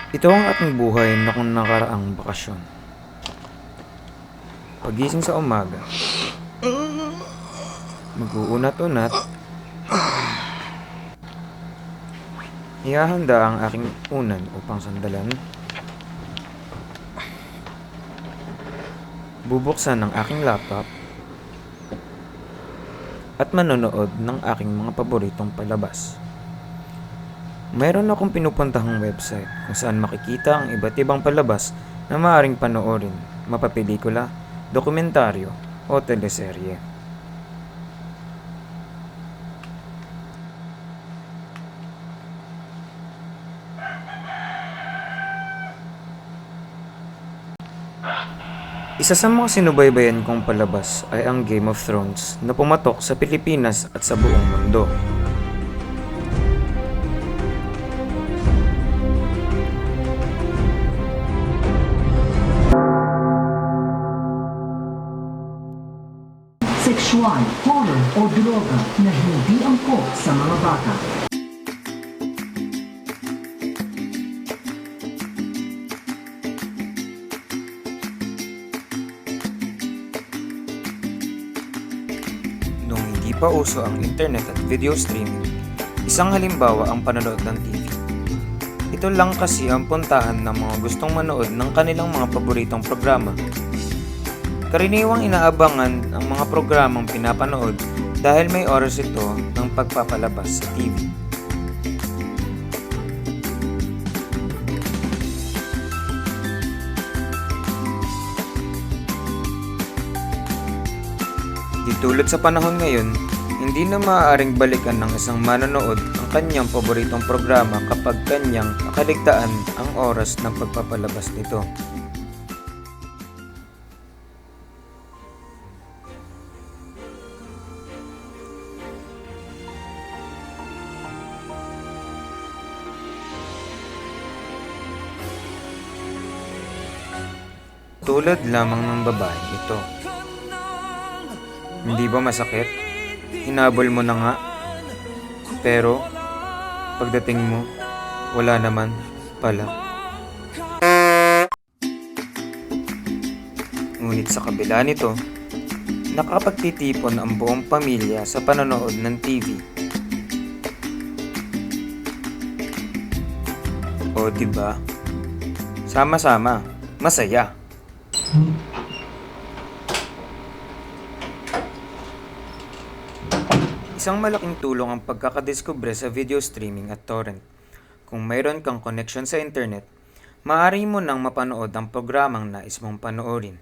Ito ang aking buhay noong nakaraang bakasyon. Pagising sa umaga, mag-uunat-unat, ihahanda ang aking unan upang sandalan, bubuksan ang aking laptop, at manonood ng aking mga paboritong palabas. Mayroon akong pinupuntahang website kung saan makikita ang iba't ibang palabas na maaaring panoorin, mapapelikula, dokumentaryo o teleserye. Isa sa mga sinubaybayan kong palabas ay ang Game of Thrones na pumatok sa Pilipinas at sa buong mundo. Sexual, horror o droga na hindi angkop sa mga bata. Noong hindi pa uso ang internet at video streaming, isang halimbawa ang panonood ng TV. Ito lang kasi ang puntahan ng mga gustong manood ng kanilang mga paboritong programa. Karaniwang inaabangan ang mga programang pinapanood dahil may oras ito ng pagpapalabas sa TV. Di tulad sa panahon ngayon, hindi na maaaring balikan ng isang manonood ang kanyang paboritong programa kapag kanyang nakaligtaan ang oras ng pagpapalabas nito. Tulad lamang ng babae ito. Hindi ba masakit? Hinabol mo na nga. Pero, pagdating mo, wala naman pala. Ngunit sa kabila nito, nakapagtitipon ang buong pamilya sa panonood ng TV. O diba? Sama-sama, masaya. Isang malaking tulong ang pagkakadiskubre sa video streaming at torrent. Kung mayroon kang connection sa internet, maaari mo nang mapanood ang programang nais mong panoorin.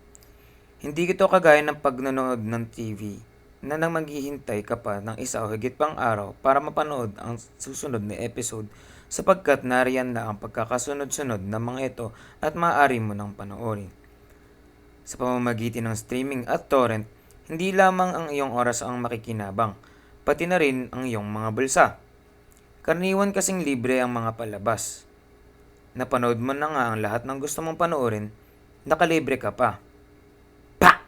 Hindi ito kagaya ng pagnanood ng TV na nang maghihintay ka pa ng isa o higit pang araw para mapanood ang susunod na episode sapagkat nariyan na ang pagkakasunod-sunod ng mga ito at maaari mo nang panoorin. Sa pamamagitan ng streaming at torrent, hindi lamang ang iyong oras ang makikinabang, pati na rin ang iyong mga bulsa. Karaniwan kasing libre ang mga palabas. Napanood mo na nga ang lahat ng gusto mong panoorin, nakalibre ka pa. Pa!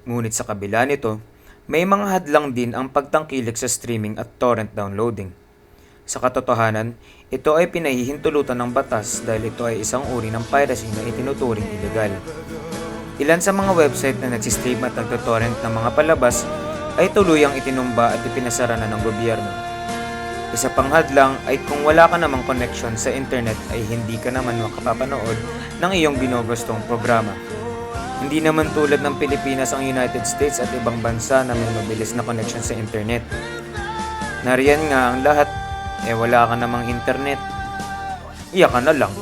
Ngunit sa kabila nito, may mga hadlang din ang pagtangkilik sa streaming at torrent downloading. Sa katotohanan, ito ay pinahihintulutan ng batas dahil ito ay isang uri ng piracy na itinuturing ilegal. Ilan sa mga website na nagsistream at nagtotorrent ng mga palabas ay tuluyang itinumba at ipinasara na ng gobyerno. Isa pang hadlang ay kung wala ka namang connection sa internet ay hindi ka naman makapapanood ng iyong ginugustong programa. Hindi naman tulad ng Pilipinas ang United States at ibang bansa na may mabilis na connection sa internet. Nariyan nga ang lahat, wala ka namang internet, iyak ka na lang.